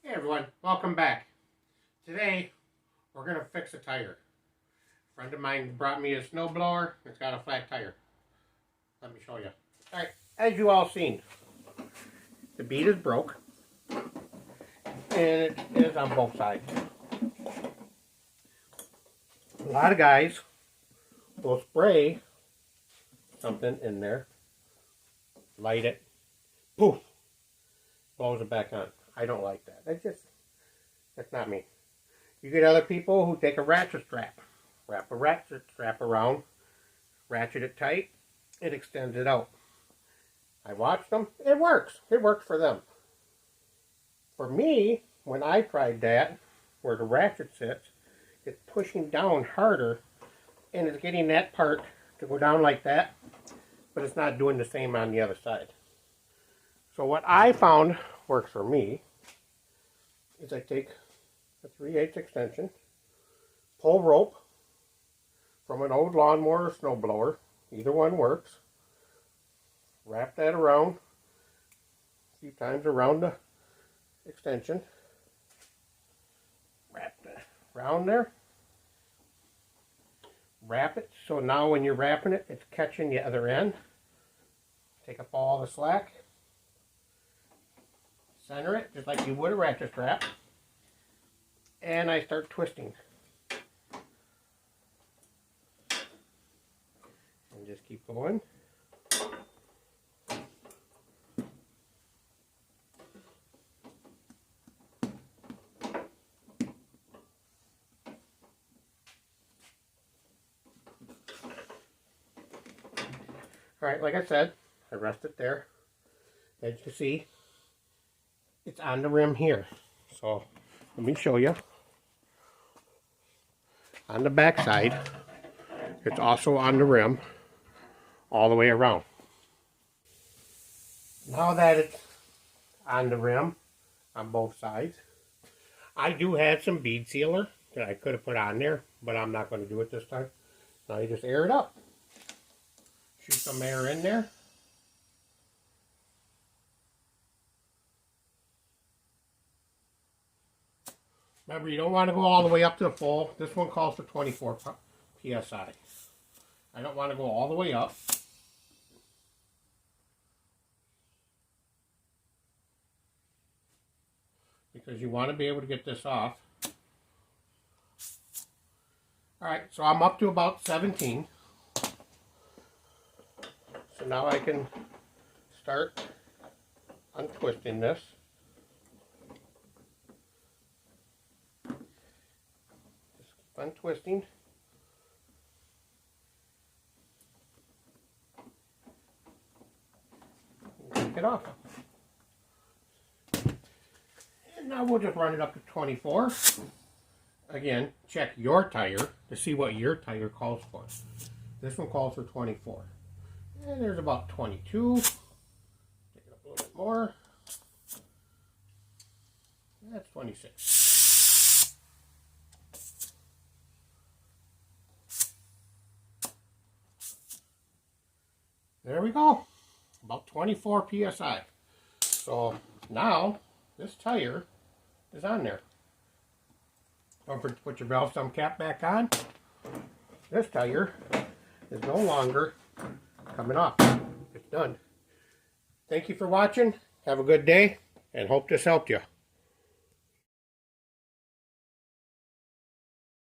Hey everyone, welcome back. Today we're going to fix a tire. A friend of mine brought me a snowblower. It's got a flat tire. Let me show you. Alright, as you all seen, the bead is broke and it is on both sides. A lot of guys will spray something in there, light it, poof, blows it back on. I don't like that. That's not me. You get other people who take a ratchet strap, wrap a ratchet strap around, ratchet it tight, it extends it out. I watched them. It works. It works for them. For me, when I tried that, where the ratchet sits, it's pushing down harder, and it's getting that part to go down like that, but it's not doing the same on the other side. So what I found works for me is I take a 3/8 extension, pull rope from an old lawnmower or snowblower, either one works, wrap that around a few times around the extension, wrap that around there, wrap it so now when you're wrapping it, it's catching the other end. Take up all the slack, center it just like you would a ratchet strap, and I start twisting. And just keep going. Alright, like I said, I rest it there. As you see, it's on the rim here. So let me show you. On the back side, it's also on the rim all the way around. Now that it's on the rim on both sides, I do have some bead sealer that I could have put on there, but I'm not going to do it this time. Now you just air it up. Shoot some air in there. Remember, you don't want to go all the way up to the full. This one calls for 24 psi. I don't want to go all the way up. Because you want to be able to get this off. Alright, so I'm up to about 17. So now I can start untwisting this. Untwisting. Take it off. And now we'll just run it up to 24. Again, check your tire to see what your tire calls for. This one calls for 24. And there's about 22. Take it up a little bit more. That's 26. There we go, about 24 psi. So now this tire is on there. Don't forget to put your valve stem cap back on. This tire is no longer coming off. It's done. Thank you for watching. Have a good day and hope this helped you.